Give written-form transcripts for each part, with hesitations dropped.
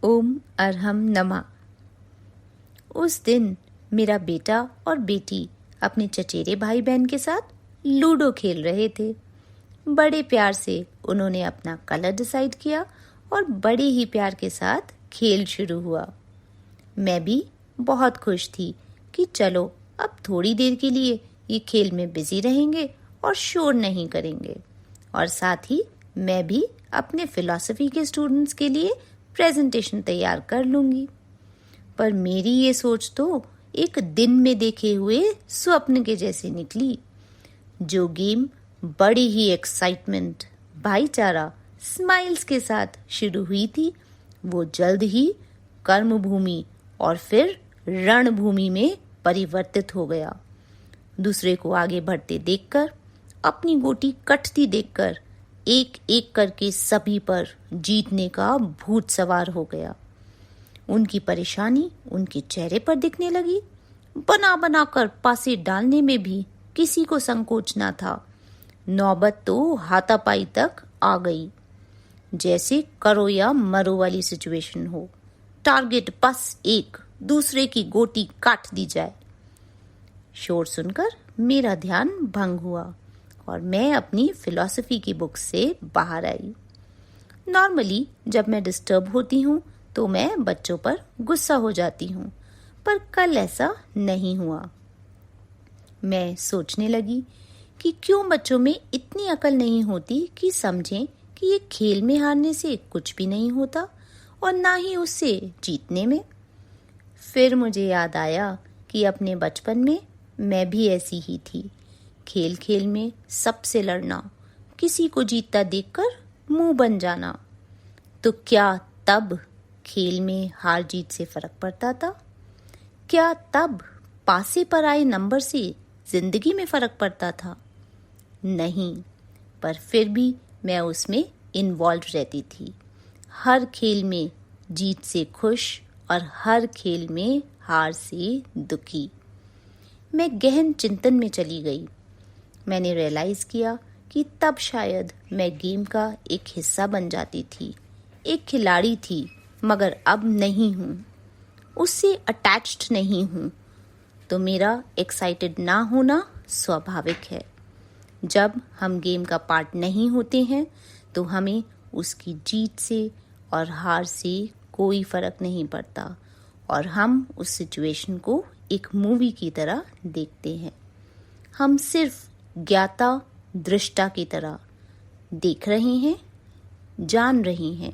ओम अरहम नमा। उस दिन मेरा बेटा और बेटी अपने चचेरे भाई बहन के साथ लूडो खेल रहे थे। बड़े प्यार से उन्होंने अपना कलर डिसाइड किया और बड़े ही प्यार के साथ खेल शुरू हुआ। मैं भी बहुत खुश थी कि चलो अब थोड़ी देर के लिए ये खेल में बिजी रहेंगे और शोर नहीं करेंगे, और साथ ही मैं भी अपने फिलॉसफी के स्टूडेंट्स के लिए प्रेजेंटेशन तैयार कर लूंगी। पर मेरी ये सोच तो एक दिन में देखे हुए स्वप्न के जैसे निकली। जो गेम बड़ी ही एक्साइटमेंट, भाईचारा, स्माइल्स के साथ शुरू हुई थी, वो जल्द ही कर्मभूमि और फिर रणभूमि में परिवर्तित हो गया। दूसरे को आगे बढ़ते देखकर, अपनी गोटी कटती देखकर एक एक करके सभी पर जीतने का भूत सवार हो गया। उनकी परेशानी उनके चेहरे पर दिखने लगी। बना बना कर पासे डालने में भी किसी को संकोच ना था। नौबत तो हाथापाई तक आ गई, जैसे करो या मरो वाली सिचुएशन हो। टारगेट बस एक, दूसरे की गोटी काट दी जाए। शोर सुनकर मेरा ध्यान भंग हुआ और मैं अपनी फिलॉसफी की बुक से बाहर आई। नॉर्मली जब मैं डिस्टर्ब होती हूँ तो मैं बच्चों पर गुस्सा हो जाती हूँ, पर कल ऐसा नहीं हुआ। मैं सोचने लगी कि क्यों बच्चों में इतनी अकल नहीं होती कि समझें कि ये खेल में हारने से कुछ भी नहीं होता और ना ही उससे जीतने में। फिर मुझे याद आया कि अपने बचपन में मैं भी ऐसी ही थी। खेल खेल में सबसे लड़ना, किसी को जीतता देखकर मुंह बन जाना। तो क्या तब खेल में हार जीत से फर्क पड़ता था? क्या तब पासे पर आए नंबर से जिंदगी में फर्क पड़ता था? नहीं, पर फिर भी मैं उसमें इन्वॉल्व रहती थी। हर खेल में जीत से खुश और हर खेल में हार से दुखी। मैं गहन चिंतन में चली गई। मैंने रियलाइज किया कि तब शायद मैं गेम का एक हिस्सा बन जाती थी, एक खिलाड़ी थी, मगर अब नहीं हूँ, उससे अटैच्ड नहीं हूँ। तो मेरा एक्साइटेड ना होना स्वाभाविक है। जब हम गेम का पार्ट नहीं होते हैं तो हमें उसकी जीत से और हार से कोई फर्क नहीं पड़ता और हम उस सिचुएशन को एक मूवी की तरह देखते हैं। हम सिर्फ ज्ञाता दृष्टा की तरह देख रहे हैं, जान रहे हैं,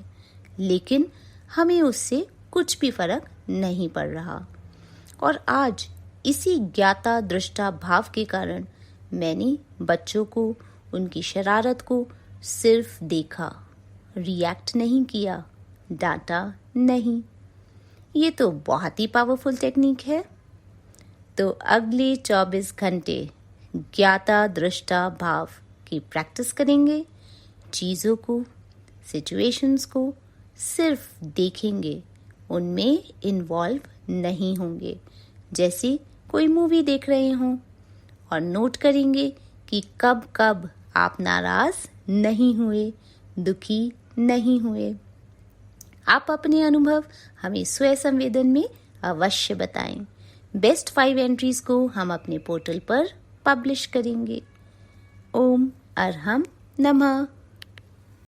लेकिन हमें उससे कुछ भी फर्क नहीं पड़ रहा। और आज इसी ज्ञाता दृष्टा भाव के कारण मैंने बच्चों को, उनकी शरारत को सिर्फ देखा, रिएक्ट नहीं किया, डांटा नहीं। ये तो बहुत ही पावरफुल टेक्निक है। तो अगले 24 घंटे ज्ञाता दृष्टा भाव की प्रैक्टिस करेंगे। चीज़ों को, सिचुएशंस को सिर्फ देखेंगे, उनमें इन्वॉल्व नहीं होंगे, जैसे कोई मूवी देख रहे हों। और नोट करेंगे कि कब कब आप नाराज नहीं हुए, दुखी नहीं हुए। आप अपने अनुभव हमें स्वयं संवेदन में अवश्य बताएं। बेस्ट 5 एंट्रीज को हम अपने पोर्टल पर पब्लिश करेंगे। ओम अरहम नमः।